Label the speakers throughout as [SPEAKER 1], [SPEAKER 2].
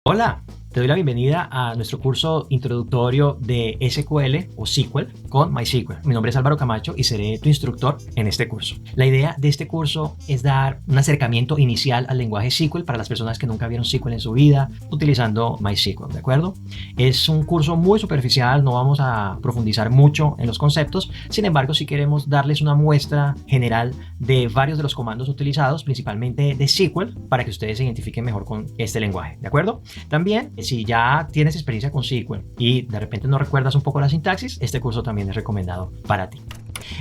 [SPEAKER 1] Hola, te doy la bienvenida a nuestro curso introductorio de SQL o SQL con MySQL. Mi nombre es Álvaro Camacho y seré tu instructor en este curso. La idea de este curso es dar un acercamiento inicial al lenguaje SQL para las personas que nunca vieron SQL en su vida utilizando MySQL, ¿de acuerdo? Es un curso muy superficial, no vamos a profundizar mucho en los conceptos, sin embargo, si queremos darles una muestra general de varios de los comandos utilizados, principalmente de SQL, para que ustedes se identifiquen mejor con este lenguaje, ¿de acuerdo? También, si ya tienes experiencia con SQL y de repente no recuerdas un poco la sintaxis, este curso también es recomendado para ti.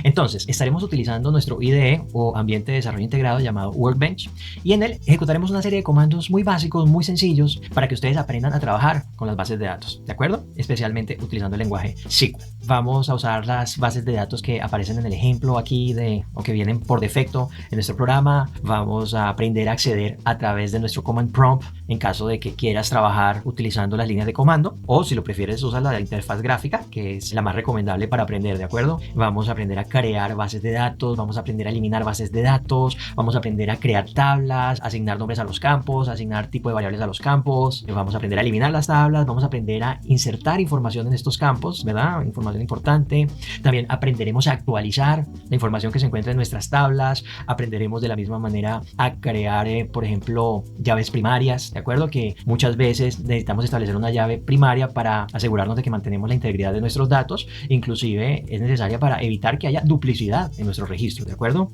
[SPEAKER 1] Entonces, estaremos utilizando nuestro IDE o ambiente de desarrollo integrado llamado Workbench y en él ejecutaremos una serie de comandos muy básicos, muy sencillos para que ustedes aprendan a trabajar con las bases de datos, ¿de acuerdo? Especialmente utilizando el lenguaje SQL. Vamos a usar las bases de datos que aparecen en el ejemplo aquí o que vienen por defecto en nuestro programa. Vamos a aprender a acceder a través de nuestro command prompt en caso de que quieras trabajar utilizando las líneas de comando, o si lo prefieres usa la interfaz gráfica, que es la más recomendable para aprender, ¿de acuerdo? Vamos a aprender a crear bases de datos, vamos a aprender a eliminar bases de datos, vamos a aprender a crear tablas, asignar nombres a los campos, asignar tipo de variables a los campos, vamos a aprender a eliminar las tablas, vamos a aprender a insertar información en estos campos, ¿verdad? Información importante. También aprenderemos a actualizar la información que se encuentra en nuestras tablas, aprenderemos de la misma manera a crear, por ejemplo, llaves primarias, ¿de acuerdo? Que muchas veces necesitamos establecer una llave primaria para asegurarnos de que mantenemos la integridad de nuestros datos, inclusive es necesaria para evitar que haya duplicidad en nuestros registros, ¿de acuerdo?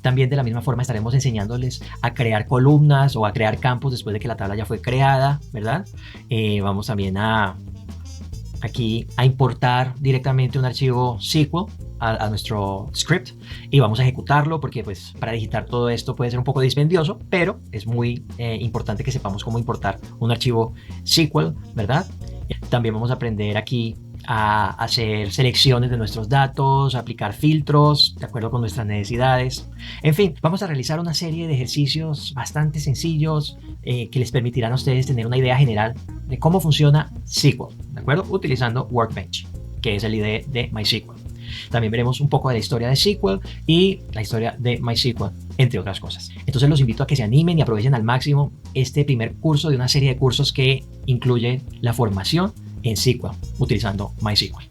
[SPEAKER 1] También de la misma forma estaremos enseñándoles a crear columnas o a crear campos después de que la tabla ya fue creada, ¿verdad? Vamos también aquí a importar directamente un archivo SQL a nuestro script y vamos a ejecutarlo porque pues para digitar todo esto puede ser un poco dispendioso, pero es muy importante que sepamos cómo importar un archivo SQL, ¿verdad? También vamos a aprender aquí a hacer selecciones de nuestros datos, a aplicar filtros de acuerdo con nuestras necesidades. En fin, vamos a realizar una serie de ejercicios bastante sencillos que les permitirán a ustedes tener una idea general de cómo funciona SQL, ¿de acuerdo? Utilizando Workbench, que es el IDE de MySQL. También veremos un poco de la historia de SQL y la historia de MySQL, entre otras cosas. Entonces los invito a que se animen y aprovechen al máximo este primer curso de una serie de cursos que incluye la formación en SQL, utilizando MySQL.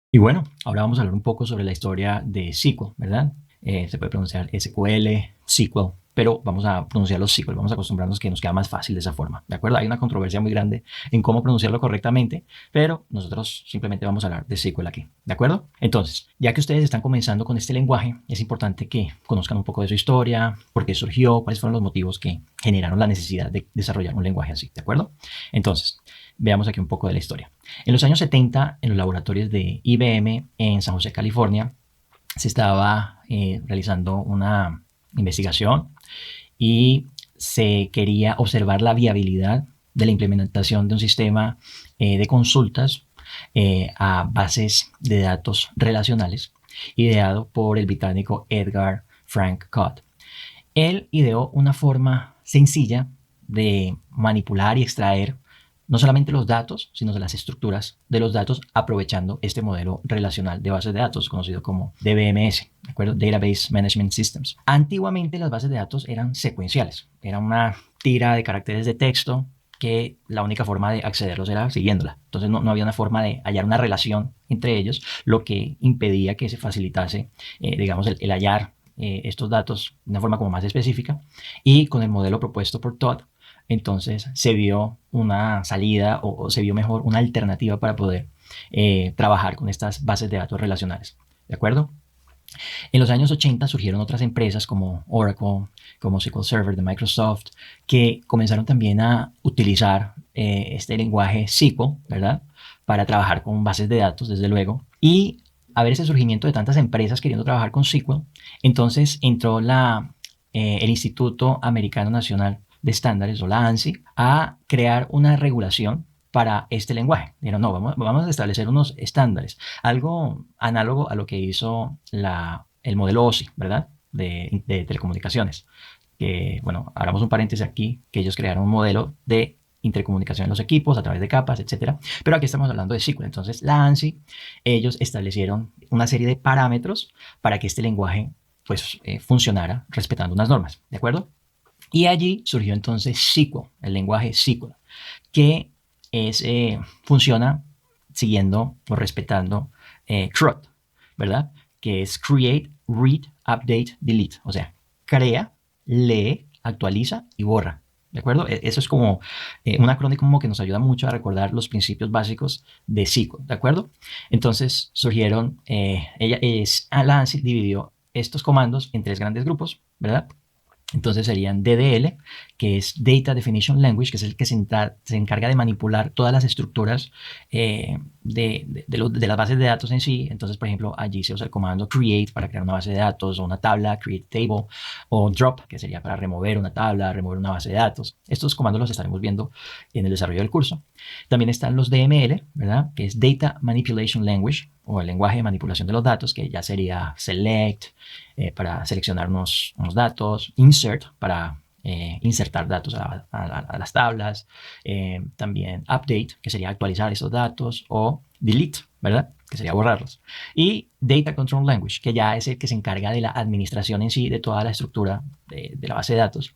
[SPEAKER 1] Y bueno, ahora vamos a hablar un poco sobre la historia de SQL, ¿verdad? Se puede pronunciar SQL, SQL, pero vamos a pronunciarlo SQL, vamos a acostumbrarnos que nos queda más fácil de esa forma, ¿de acuerdo? Hay una controversia muy grande en cómo pronunciarlo correctamente, pero nosotros simplemente vamos a hablar de SQL aquí, ¿de acuerdo? Entonces, ya que ustedes están comenzando con este lenguaje, es importante que conozcan un poco de su historia, por qué surgió, cuáles fueron los motivos que generaron la necesidad de desarrollar un lenguaje así, ¿de acuerdo? Entonces, veamos aquí un poco de la historia. En los años 70, en los laboratorios de IBM en San José, California, se estaba realizando una investigación y se quería observar la viabilidad de la implementación de un sistema de consultas a bases de datos relacionales ideado por el británico Edgar Frank Codd. Él ideó una forma sencilla de manipular y extraer no solamente los datos, sino las estructuras de los datos aprovechando este modelo relacional de bases de datos conocido como DBMS, ¿de acuerdo? Database Management Systems. Antiguamente las bases de datos eran secuenciales, era una tira de caracteres de texto que la única forma de accederlos era siguiéndola. Entonces no había una forma de hallar una relación entre ellos, lo que impedía que se facilitase, digamos, el hallar estos datos de una forma como más específica. Y con el modelo propuesto por Todd, entonces se vio una salida o se vio mejor una alternativa para poder trabajar con estas bases de datos relacionales. ¿De acuerdo? En los años 80 surgieron otras empresas como Oracle, como SQL Server de Microsoft, que comenzaron también a utilizar este lenguaje SQL, ¿verdad? Para trabajar con bases de datos, desde luego. Y a ver ese surgimiento de tantas empresas queriendo trabajar con SQL, entonces entró el Instituto Americano Nacional de Estándares, o la ANSI, a crear una regulación para este lenguaje. Dijeron, no, vamos a establecer unos estándares, algo análogo a lo que hizo el modelo OSI, ¿verdad? De telecomunicaciones. que, bueno, hablamos un paréntesis aquí, que ellos crearon un modelo de intercomunicación en los equipos a través de capas, etcétera. Pero aquí estamos hablando de SQL. Entonces, la ANSI, ellos establecieron una serie de parámetros para que este lenguaje pues funcionara respetando unas normas, ¿de acuerdo? Y allí surgió entonces SQL, el lenguaje SQL, que funciona siguiendo o respetando CRUD, ¿verdad? Que es Create, Read, Update, Delete. O sea, crea, lee, actualiza y borra. ¿De acuerdo? Eso es como un acrónimo que nos ayuda mucho a recordar los principios básicos de SQL. ¿De acuerdo? Entonces surgieron, Lance dividió estos comandos en tres grandes grupos, ¿verdad? Entonces serían DDL, que es Data Definition Language, que es el que se encarga de manipular todas las estructuras de las bases de datos en sí. Entonces, por ejemplo, allí se usa el comando create para crear una base de datos o una tabla, create table, o drop, que sería para remover una tabla, remover una base de datos. Estos comandos los estaremos viendo en el desarrollo del curso. También están los DML, ¿verdad? Que es Data Manipulation Language, o el lenguaje de manipulación de los datos, que ya sería select, para seleccionar unos datos, insert para insertar datos a las tablas, también update, que sería actualizar esos datos, o delete, ¿verdad? Que sería borrarlos. Y Data Control Language, que ya es el que se encarga de la administración en sí de toda la estructura de la base de datos.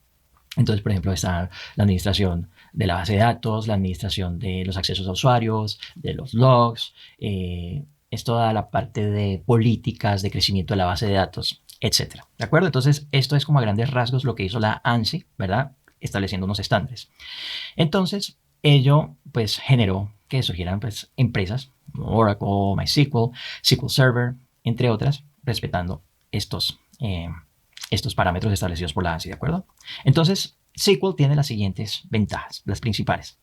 [SPEAKER 1] Entonces, por ejemplo, está la administración de la base de datos, la administración de los accesos a usuarios, de los logs, es toda la parte de políticas de crecimiento de la base de datos, etcétera. ¿De acuerdo? Entonces, esto es como a grandes rasgos lo que hizo la ANSI, ¿verdad? Estableciendo unos estándares. Entonces, ello pues generó que surgieran pues empresas, Oracle, MySQL, SQL Server, entre otras, respetando estos parámetros establecidos por la ANSI, ¿de acuerdo? Entonces, SQL tiene las siguientes ventajas, las principales.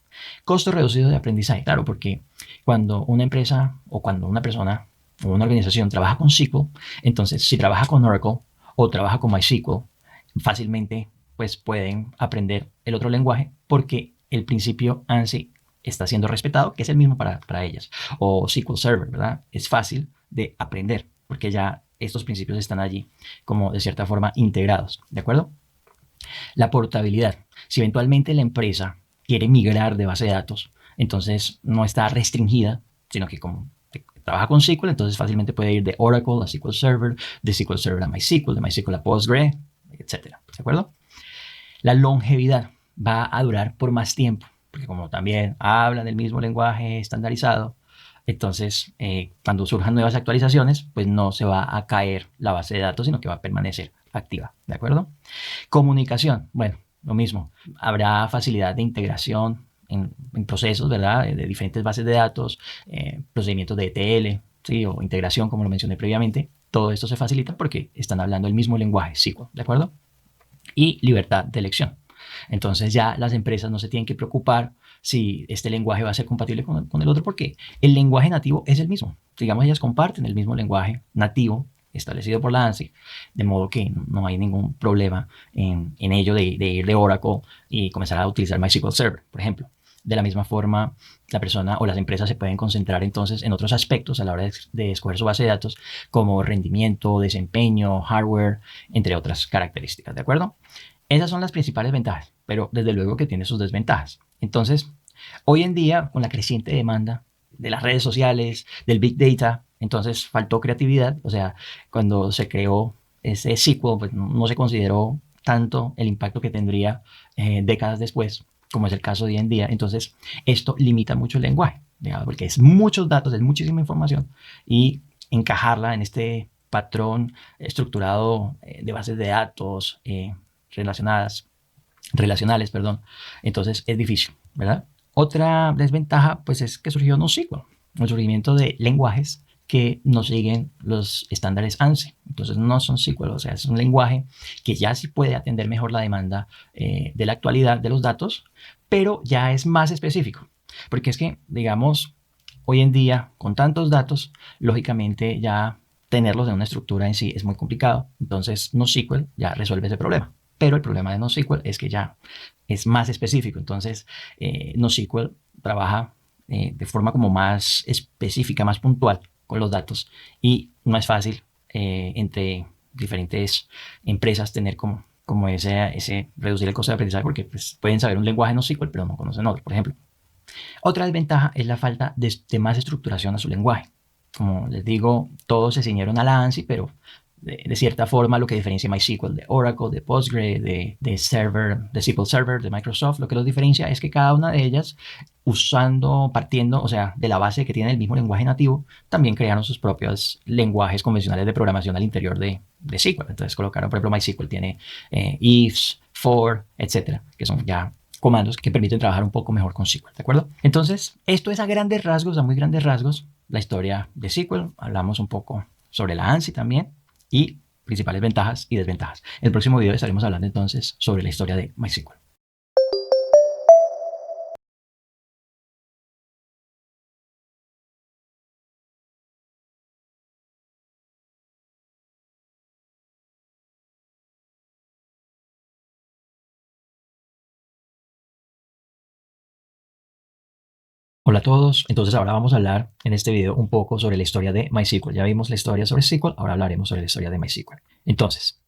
[SPEAKER 1] Costo reducido de aprendizaje, claro, porque cuando una empresa o cuando una persona o una organización trabaja con SQL, entonces si trabaja con Oracle o trabaja con MySQL, fácilmente pues pueden aprender el otro lenguaje porque el principio ANSI está siendo respetado, que es el mismo para ellas. O SQL Server, ¿verdad? Es fácil de aprender porque ya estos principios están allí como de cierta forma integrados, ¿de acuerdo? La portabilidad. Si eventualmente la empresa quiere migrar de base de datos, entonces no está restringida, sino que como trabaja con SQL, entonces fácilmente puede ir de Oracle a SQL Server, de SQL Server a MySQL, de MySQL a Postgre, etcétera. ¿De acuerdo? La longevidad va a durar por más tiempo, porque como también hablan del mismo lenguaje estandarizado, entonces cuando surjan nuevas actualizaciones, pues no se va a caer la base de datos, sino que va a permanecer activa. ¿De acuerdo? Comunicación, bueno, lo mismo. Habrá facilidad de integración en procesos, ¿verdad? De diferentes bases de datos, procedimientos de ETL, ¿sí? O integración, como lo mencioné previamente. Todo esto se facilita porque están hablando el mismo lenguaje, SQL, ¿de acuerdo? Y libertad de elección. Entonces ya las empresas no se tienen que preocupar si este lenguaje va a ser compatible con el otro porque el lenguaje nativo es el mismo. Digamos, ellas comparten el mismo lenguaje nativo establecido por la ANSI, de modo que no hay ningún problema en ello de ir de Oracle y comenzar a utilizar MySQL Server, por ejemplo. De la misma forma, la persona o las empresas se pueden concentrar entonces en otros aspectos a la hora de escoger su base de datos, como rendimiento, desempeño, hardware, entre otras características, ¿de acuerdo? Esas son las principales ventajas, pero desde luego que tiene sus desventajas. Entonces, hoy en día, con la creciente demanda de las redes sociales, del Big Data, entonces faltó creatividad. O sea, cuando se creó ese SQL, pues no se consideró tanto el impacto que tendría décadas después, como es el caso de hoy en día. Entonces, esto limita mucho el lenguaje, digamos, porque es muchos datos, es muchísima información y encajarla en este patrón estructurado de bases de datos relacionales, perdón. Entonces es difícil, ¿verdad? Otra desventaja, pues, es que surgió NoSQL, el surgimiento de lenguajes que no siguen los estándares ANSI. Entonces no son SQL, o sea, es un lenguaje que ya sí puede atender mejor la demanda de la actualidad de los datos, pero ya es más específico. Porque es que, digamos, hoy en día, con tantos datos, lógicamente ya tenerlos en una estructura en sí es muy complicado. Entonces NoSQL ya resuelve ese problema. Pero el problema de NoSQL es que ya es más específico. Entonces, NoSQL trabaja de forma como más específica, más puntual con los datos y no es fácil entre diferentes empresas tener como como ese reducir el costo de aprendizaje, porque pues, pueden saber un lenguaje no SQL, pero no conocen otro, por ejemplo. Otra desventaja es la falta de más estructuración a su lenguaje. Como les digo, todos se ciñeron a la ANSI, pero de cierta forma lo que diferencia MySQL de Oracle, de Postgre, de SQL Server, de Microsoft, lo que los diferencia es que cada una de ellas, partiendo, o sea, de la base que tienen el mismo lenguaje nativo, también crearon sus propios lenguajes convencionales de programación al interior de SQL. Entonces colocaron, por ejemplo, MySQL tiene ifs, for, etcétera, que son ya comandos que permiten trabajar un poco mejor con SQL, ¿de acuerdo? Entonces, esto es a grandes rasgos, a muy grandes rasgos, la historia de SQL. Hablamos un poco sobre la ANSI también y principales ventajas y desventajas. En el próximo video estaremos hablando entonces sobre la historia de MySQL. Hola a todos, entonces ahora vamos a hablar en este video un poco sobre la historia de MySQL. Ya vimos la historia sobre SQL, ahora hablaremos sobre la historia de MySQL. Entonces,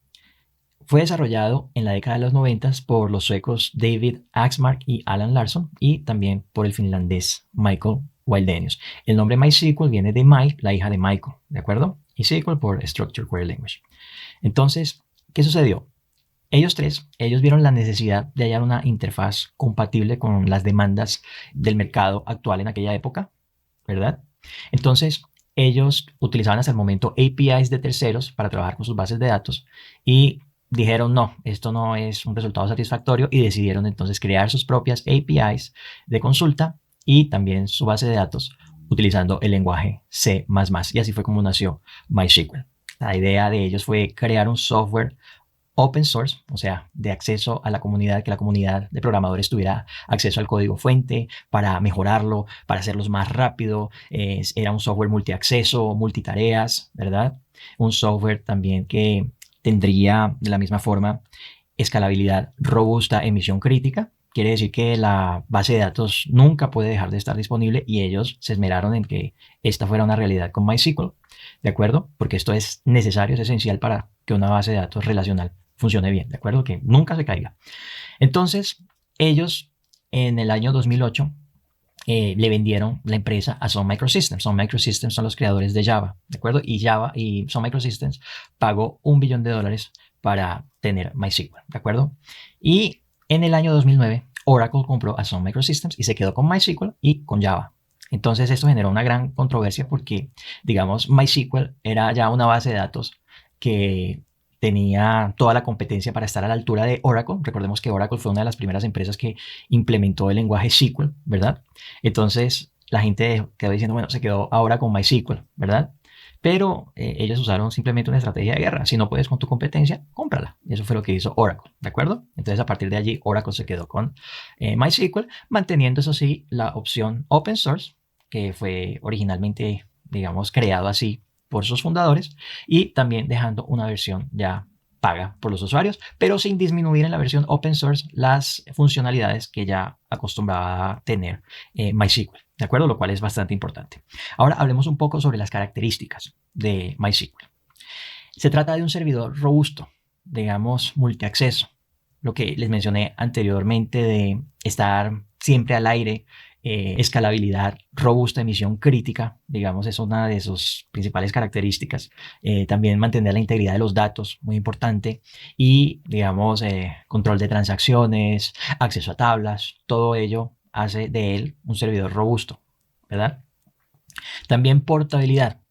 [SPEAKER 1] fue desarrollado en la década de los 90 por los suecos David Axmark y Alan Larsson y también por el finlandés Michael Wildenius. El nombre MySQL viene de My, la hija de Michael, ¿de acuerdo? Y SQL por Structured Query Language. Entonces, ¿qué sucedió? Ellos vieron la necesidad de hallar una interfaz compatible con las demandas del mercado actual en aquella época, ¿verdad? Entonces, ellos utilizaban hasta el momento APIs de terceros para trabajar con sus bases de datos y dijeron, no, esto no es un resultado satisfactorio y decidieron entonces crear sus propias APIs de consulta y también su base de datos utilizando el lenguaje C++. Y así fue como nació MySQL. La idea de ellos fue crear un software open source, o sea, de acceso a la comunidad, que la comunidad de programadores tuviera acceso al código fuente para mejorarlo, para hacerlos más rápido. Era un software multiacceso, multitareas, ¿verdad? Un software también que tendría de la misma forma escalabilidad robusta, emisión crítica. Quiere decir que la base de datos nunca puede dejar de estar disponible y ellos se esmeraron en que esta fuera una realidad con MySQL, ¿de acuerdo? Porque esto es necesario, es esencial para que una base de datos relacional funcione bien, ¿de acuerdo? Que nunca se caiga. Entonces, ellos en el año 2008 le vendieron la empresa a Sun Microsystems. Sun Microsystems son los creadores de Java, ¿de acuerdo? Y Sun Microsystems pagó $1 billón para tener MySQL, ¿de acuerdo? Y en el año 2009, Oracle compró a Sun Microsystems y se quedó con MySQL y con Java. Entonces esto generó una gran controversia porque, digamos, MySQL era ya una base de datos que tenía toda la competencia para estar a la altura de Oracle. Recordemos que Oracle fue una de las primeras empresas que implementó el lenguaje SQL, ¿verdad? Entonces la gente quedó diciendo, bueno, se quedó ahora con MySQL, ¿verdad? Pero ellos usaron simplemente una estrategia de guerra. Si no puedes con tu competencia, cómprala. Eso fue lo que hizo Oracle, ¿de acuerdo? Entonces a partir de allí Oracle se quedó con MySQL, manteniendo eso sí la opción open source, que fue originalmente, digamos, creado así por sus fundadores y también dejando una versión ya paga por los usuarios, pero sin disminuir en la versión open source las funcionalidades que ya acostumbraba a tener MySQL, ¿de acuerdo? Lo cual es bastante importante. Ahora hablemos un poco sobre las características de MySQL. Se trata de un servidor robusto, digamos, multiacceso, lo que les mencioné anteriormente de estar siempre al aire, escalabilidad robusta, emisión crítica, digamos, es una de sus principales características. También mantener la integridad de los datos, muy importante, y, digamos, control de transacciones, acceso a tablas, todo ello hace de él un servidor robusto, ¿verdad? También portabilidad.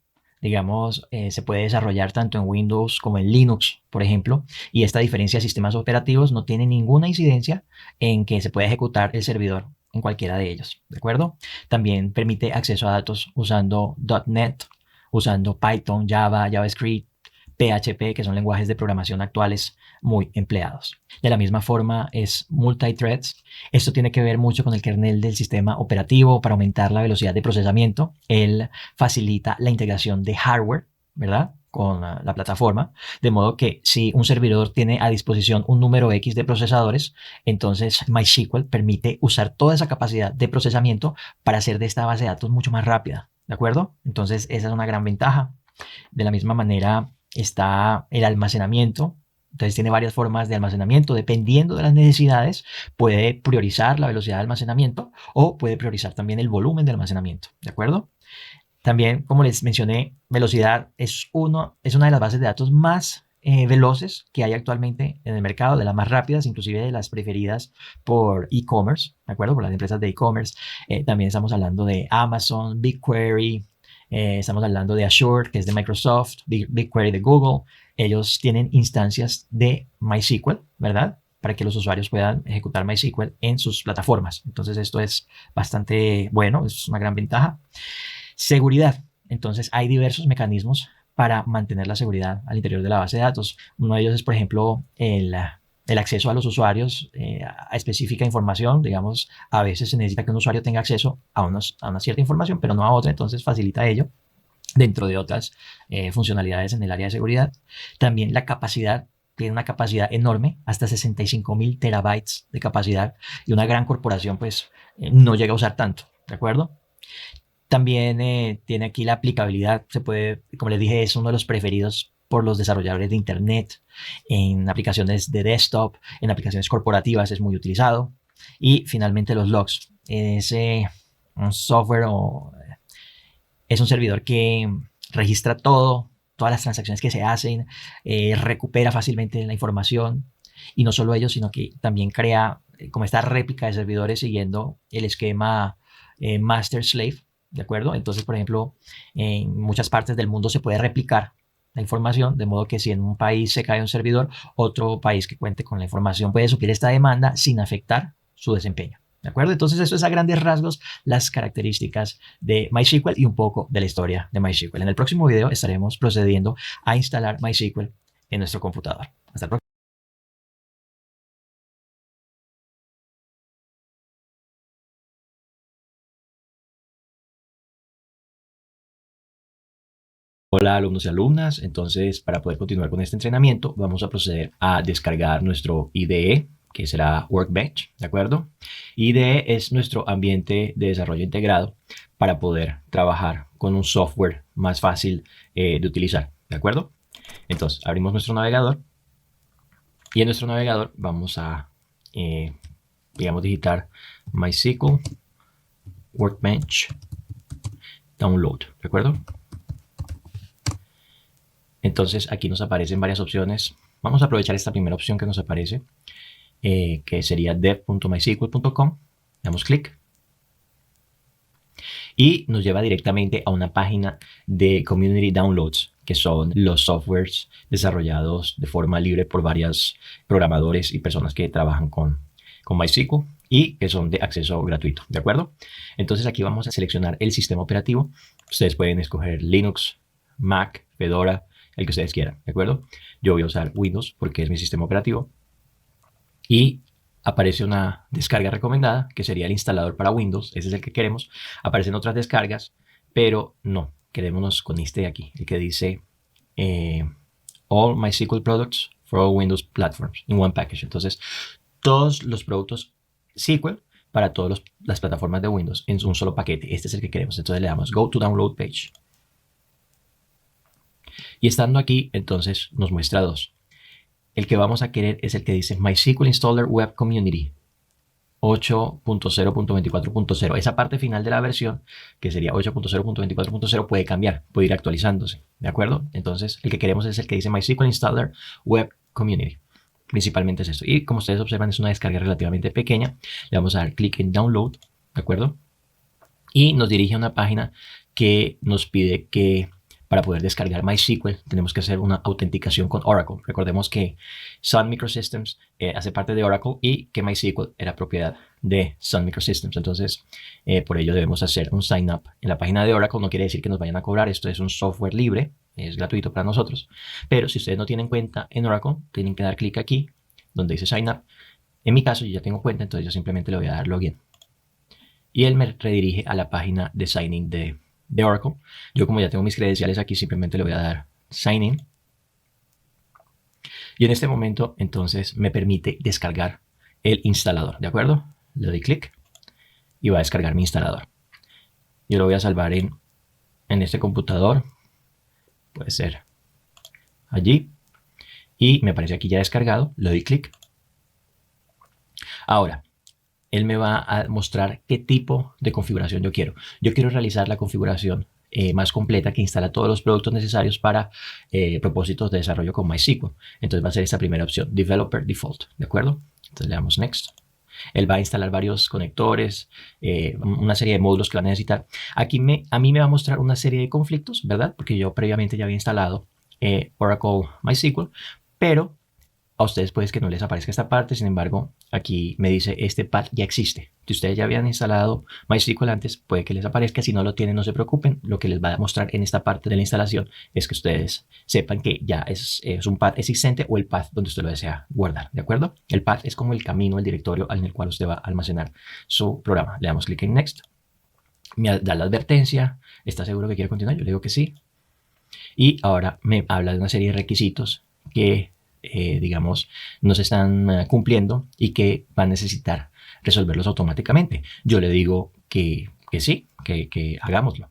[SPEAKER 1] Digamos, se puede desarrollar tanto en Windows como en Linux, por ejemplo, y esta diferencia de sistemas operativos no tiene ninguna incidencia en que se pueda ejecutar el servidor en cualquiera de ellos, ¿de acuerdo? También permite acceso a datos usando .NET, usando Python, Java, JavaScript, PHP, que son lenguajes de programación actuales muy empleados. De la misma forma es multithreads. Esto tiene que ver mucho con el kernel del sistema operativo para aumentar la velocidad de procesamiento. Él facilita la integración de hardware, ¿verdad?, con la plataforma, de modo que si un servidor tiene a disposición un número X de procesadores, entonces MySQL permite usar toda esa capacidad de procesamiento para hacer de esta base de datos mucho más rápida, ¿de acuerdo? Entonces esa es una gran ventaja. De la misma manera está el almacenamiento. Entonces tiene varias formas de almacenamiento. Dependiendo de las necesidades, puede priorizar la velocidad de almacenamiento o puede priorizar también el volumen de almacenamiento. ¿De acuerdo? También, como les mencioné, velocidad es una de las bases de datos más veloces que hay actualmente en el mercado, de las más rápidas, inclusive de las preferidas por e-commerce, ¿de acuerdo? Por las empresas de e-commerce. También estamos hablando de Amazon, BigQuery, estamos hablando de Azure, que es de Microsoft, BigQuery de Google. Ellos tienen instancias de MySQL, ¿verdad? Para que los usuarios puedan ejecutar MySQL en sus plataformas. Entonces esto es bastante bueno, es una gran ventaja. Seguridad. Entonces hay diversos mecanismos para mantener la seguridad al interior de la base de datos. Uno de ellos es, por ejemplo, el acceso a los usuarios a específica información. Digamos, a veces se necesita que un usuario tenga acceso a una cierta información, pero no a otra, entonces facilita ello dentro de otras funcionalidades en el área de seguridad. También la capacidad, tiene una capacidad enorme, hasta 65.000 terabytes de capacidad, y una gran corporación pues no llega a usar tanto, ¿de acuerdo? También tiene aquí la aplicabilidad, se puede, como les dije, es uno de los preferidos por los desarrolladores de Internet, en aplicaciones de desktop, en aplicaciones corporativas es muy utilizado. Y finalmente los logs, es un software o es un servidor que registra todo, todas las transacciones que se hacen, recupera fácilmente la información, y no solo ello, sino que también crea como esta réplica de servidores siguiendo el esquema master-slave, ¿de acuerdo? Entonces, por ejemplo, en muchas partes del mundo se puede replicar la información, de modo que si en un país se cae un servidor, otro país que cuente con la información puede suplir esta demanda sin afectar su desempeño. ¿De acuerdo? Entonces, eso es a grandes rasgos las características de MySQL y un poco de la historia de MySQL. En el próximo video estaremos procediendo a instalar MySQL en nuestro computador. Hasta el próximo. Hola alumnos y alumnas, entonces para poder continuar con este entrenamiento vamos a proceder a descargar nuestro IDE, que será Workbench, ¿de acuerdo? IDE es nuestro ambiente de desarrollo integrado para poder trabajar con un software más fácil de utilizar, ¿de acuerdo? Entonces abrimos nuestro navegador y en nuestro navegador vamos a, digamos, digitar MySQL Workbench Download, ¿de acuerdo? Entonces aquí nos aparecen varias opciones. Vamos a aprovechar esta primera opción que nos aparece, que sería dev.mysql.com. Damos clic y nos lleva directamente a una página de Community Downloads, que son los softwares desarrollados de forma libre por varios programadores y personas que trabajan con MySQL y que son de acceso gratuito, ¿de acuerdo? Entonces aquí vamos a seleccionar el sistema operativo. Ustedes pueden escoger Linux, Mac, Fedora, el que ustedes quieran, ¿de acuerdo? Yo voy a usar Windows porque es mi sistema operativo. Y aparece una descarga recomendada, que sería el instalador para Windows. Ese es el que queremos. Aparecen otras descargas, pero no, quedémonos con este de aquí, el que dice All MySQL Products for all Windows Platforms in one package. Entonces, todos los productos SQL para todas las plataformas de Windows en un solo paquete. Este es el que queremos. Entonces le damos Go to Download Page. Y estando aquí, entonces nos muestra dos. El que vamos a querer es el que dice MySQL Installer Web Community 8.0.24.0. Esa parte final de la versión, que sería 8.0.24.0, puede cambiar, puede ir actualizándose, ¿de acuerdo? Entonces, el que queremos es el que dice MySQL Installer Web Community. Principalmente es esto. Y como ustedes observan, es una descarga relativamente pequeña. Le vamos a dar clic en Download, ¿de acuerdo? Y nos dirige a una página que nos pide que para poder descargar MySQL tenemos que hacer una autenticación con Oracle. Recordemos que Sun Microsystems hace parte de Oracle y que MySQL era propiedad de Sun Microsystems. Entonces, por ello debemos hacer un sign up en la página de Oracle. No quiere decir que nos vayan a cobrar. Esto es un software libre, es gratuito para nosotros. Pero si ustedes no tienen cuenta en Oracle, tienen que dar clic aquí donde dice sign up. En mi caso, yo ya tengo cuenta, entonces yo simplemente le voy a dar login. Y él me redirige a la página de sign in de Oracle. Yo, como ya tengo mis credenciales aquí, simplemente le voy a dar sign in. Y en este momento, entonces, me permite descargar el instalador, ¿de acuerdo? Le doy clic y va a descargar mi instalador. Yo lo voy a salvar en este computador. Puede ser allí. y me aparece aquí ya descargado, le doy clic. Ahora, él me va a mostrar qué tipo de configuración yo quiero. Yo quiero realizar la configuración más completa que instala todos los productos necesarios para propósitos de desarrollo con MySQL. Entonces va a ser esta primera opción, Developer Default, ¿de acuerdo? Entonces le damos Next. Él va a instalar varios conectores, una serie de módulos que va a necesitar. Aquí a mí me va a mostrar una serie de conflictos, ¿verdad? Porque yo previamente ya había instalado Oracle MySQL, pero a ustedes puede que no les aparezca esta parte. Sin embargo, aquí me dice este path ya existe. Si ustedes ya habían instalado MySQL antes, puede que les aparezca. Si no lo tienen, no se preocupen. Lo que les va a mostrar en esta parte de la instalación es que ustedes sepan que ya es un path existente o el path donde usted lo desea guardar, ¿de acuerdo? El path es como el camino, el directorio en el cual usted va a almacenar su programa. Le damos clic en Next. Me da la advertencia. ¿Está seguro que quiere continuar? Yo le digo que sí. Y ahora me habla de una serie de requisitos que digamos, no se están cumpliendo y que va a necesitar resolverlos automáticamente. Yo le digo que sí, que hagámoslo.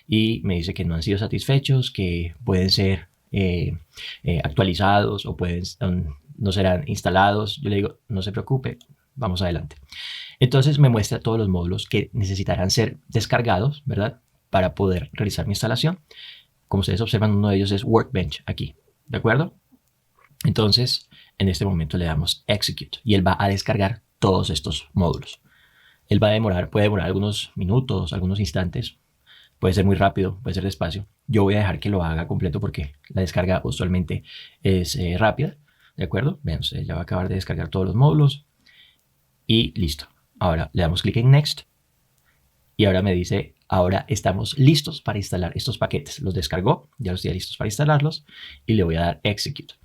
[SPEAKER 1] Y me dice que no han sido satisfechos, que pueden ser actualizados o no serán instalados. Yo le digo, no se preocupe, vamos adelante. Entonces me muestra todos los módulos que necesitarán ser descargados, ¿verdad? Para poder realizar mi instalación. Como ustedes observan, uno de ellos es Workbench aquí, ¿de acuerdo? Entonces, en este momento le damos Execute y él va a descargar todos estos módulos. Él puede demorar algunos minutos, algunos instantes. Puede ser muy rápido, puede ser despacio. Yo voy a dejar que lo haga completo porque la descarga usualmente es rápida. ¿De acuerdo? Vean, ya va a acabar de descargar todos los módulos. Y listo. Ahora le damos clic en Next. Y ahora me dice, ahora estamos listos para instalar estos paquetes. Los descargó, ya los tiene listos para instalarlos. Y le voy a dar Execute.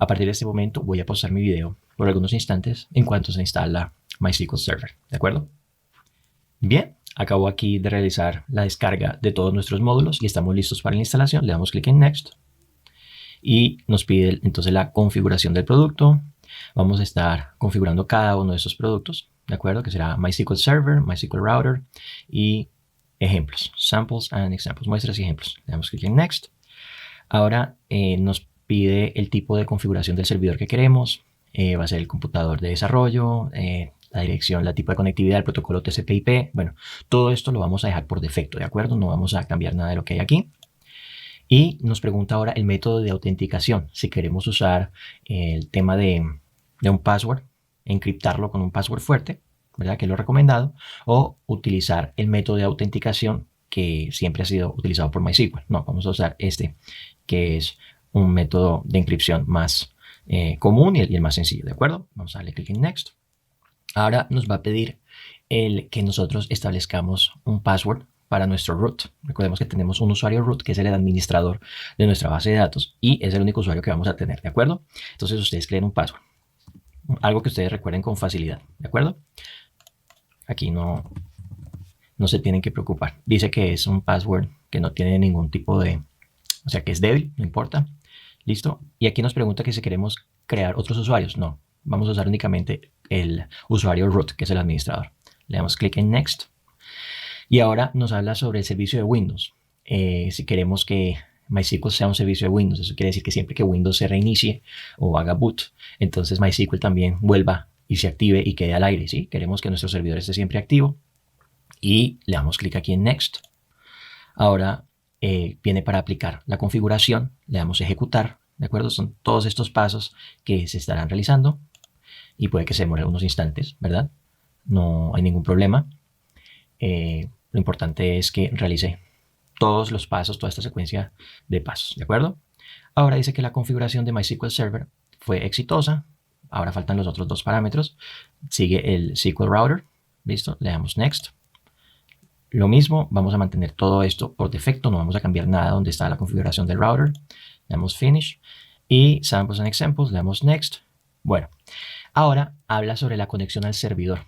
[SPEAKER 1] A partir de este momento voy a pausar mi video por algunos instantes en cuanto se instala MySQL Server, ¿de acuerdo? Bien, acabo aquí de realizar la descarga de todos nuestros módulos y estamos listos para la instalación. Le damos clic en Next y nos pide entonces la configuración del producto. Vamos a estar configurando cada uno de estos productos, ¿de acuerdo? Que será MySQL Server, MySQL Router y ejemplos, samples and examples, muestras y ejemplos. Le damos clic en Next. Ahora nos pide el tipo de configuración del servidor que queremos. Va a ser el computador de desarrollo, la dirección, el tipo de conectividad, el protocolo TCP/IP. Bueno, todo esto lo vamos a dejar por defecto, ¿de acuerdo? No vamos a cambiar nada de lo que hay aquí. Y nos pregunta ahora el método de autenticación. Si queremos usar el tema de un password, encriptarlo con un password fuerte, ¿verdad? Que es lo recomendado. O utilizar el método de autenticación que siempre ha sido utilizado por MySQL. No, vamos a usar este, que es un método de encripción más común y el más sencillo, ¿de acuerdo? Vamos a darle clic en Next. Ahora nos va a pedir que nosotros establezcamos un password para nuestro root. Recordemos que tenemos un usuario root que es el administrador de nuestra base de datos y es el único usuario que vamos a tener, ¿de acuerdo? Entonces ustedes creen un password, algo que ustedes recuerden con facilidad, ¿de acuerdo? Aquí no se tienen que preocupar. Dice que es un password que no tiene ningún tipo de, o sea que es débil, no importa. ¿Listo? Y aquí nos pregunta que si queremos crear otros usuarios. No, vamos a usar únicamente el usuario root, que es el administrador. Le damos clic en Next. Y ahora nos habla sobre el servicio de Windows. Si queremos que MySQL sea un servicio de Windows, eso quiere decir que siempre que Windows se reinicie o haga boot, entonces MySQL también vuelva y se active y quede al aire, ¿sí? Queremos que nuestro servidor esté siempre activo. Y le damos clic aquí en Next. Ahora viene para aplicar la configuración, le damos ejecutar, ¿de acuerdo? Son todos estos pasos que se estarán realizando y puede que se demore unos instantes, ¿verdad? No hay ningún problema. Lo importante es que realice todos los pasos, toda esta secuencia de pasos, ¿de acuerdo? Ahora dice que la configuración de MySQL Server fue exitosa. Ahora faltan los otros dos parámetros. Sigue el SQL Router, ¿listo? Le damos Next. Lo mismo, vamos a mantener todo esto por defecto, no vamos a cambiar nada donde está la configuración del router. Le damos Finish y Samples and Examples, le damos Next. Bueno, ahora habla sobre la conexión al servidor.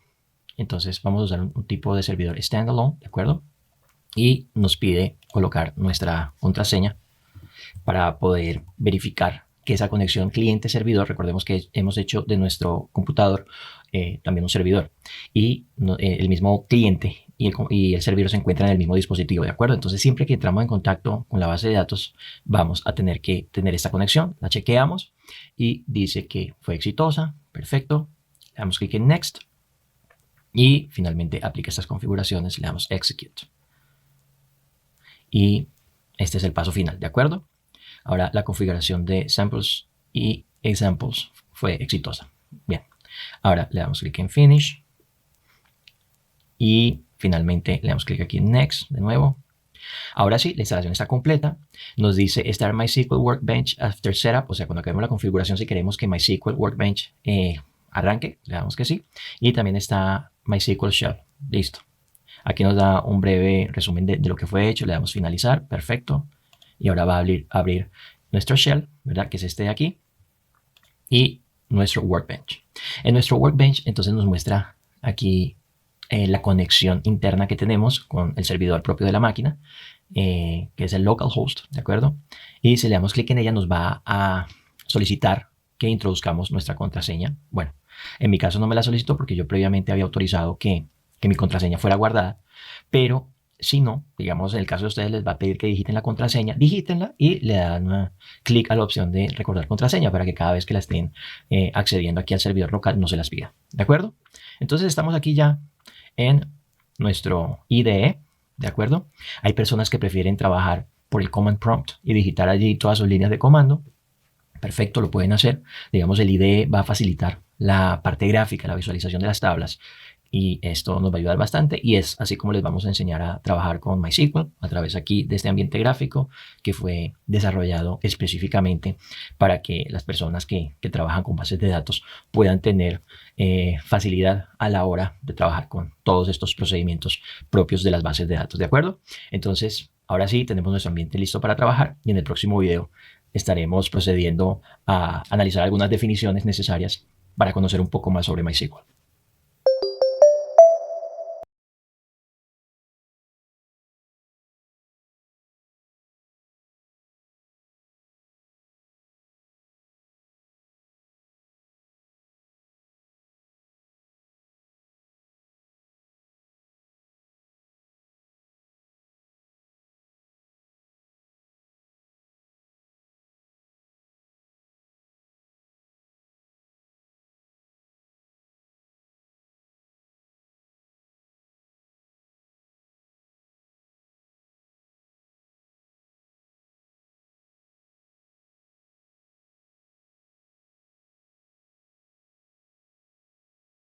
[SPEAKER 1] Entonces vamos a usar un tipo de servidor standalone, ¿de acuerdo? Y nos pide colocar nuestra contraseña para poder verificar que esa conexión cliente-servidor, recordemos que hemos hecho de nuestro computador también un servidor y el mismo cliente y el servidor se encuentra en el mismo dispositivo, ¿de acuerdo? Entonces, siempre que entramos en contacto con la base de datos, vamos a tener que tener esta conexión. La chequeamos y dice que fue exitosa. Perfecto. Le damos clic en Next y finalmente aplica estas configuraciones. Le damos Execute. Y este es el paso final, ¿de acuerdo? Ahora la configuración de samples y examples fue exitosa. Bien. Ahora le damos clic en Finish. Y finalmente le damos clic aquí en Next de nuevo. Ahora sí, la instalación está completa. Nos dice Start MySQL Workbench After Setup. O sea, cuando acabemos la configuración, si queremos que MySQL Workbench arranque, le damos que sí. Y también está MySQL Shell. Listo. Aquí nos da un breve resumen de lo que fue hecho. Le damos finalizar. Perfecto. Y ahora va a abrir nuestro Shell, ¿verdad? Que es este de aquí. Y nuestro Workbench. En nuestro Workbench, entonces nos muestra aquí la conexión interna que tenemos con el servidor propio de la máquina, que es el localhost, ¿de acuerdo? Y si le damos clic en ella, nos va a solicitar que introduzcamos nuestra contraseña. Bueno, en mi caso no me la solicitó porque yo previamente había autorizado que mi contraseña fuera guardada, pero si no, digamos, en el caso de ustedes les va a pedir que digiten la contraseña, digítenla y le dan clic a la opción de recordar contraseña para que cada vez que la estén accediendo aquí al servidor local no se las pida, ¿de acuerdo? Entonces estamos aquí ya en nuestro IDE, ¿de acuerdo? Hay personas que prefieren trabajar por el Command Prompt y digitar allí todas sus líneas de comando. Perfecto, lo pueden hacer. Digamos, el IDE va a facilitar la parte gráfica, la visualización de las tablas. Y esto nos va a ayudar bastante y es así como les vamos a enseñar a trabajar con MySQL a través aquí de este ambiente gráfico que fue desarrollado específicamente para que las personas que trabajan con bases de datos puedan tener facilidad a la hora de trabajar con todos estos procedimientos propios de las bases de datos, ¿de acuerdo? Entonces, ahora sí tenemos nuestro ambiente listo para trabajar y en el próximo video estaremos procediendo a analizar algunas definiciones necesarias para conocer un poco más sobre MySQL.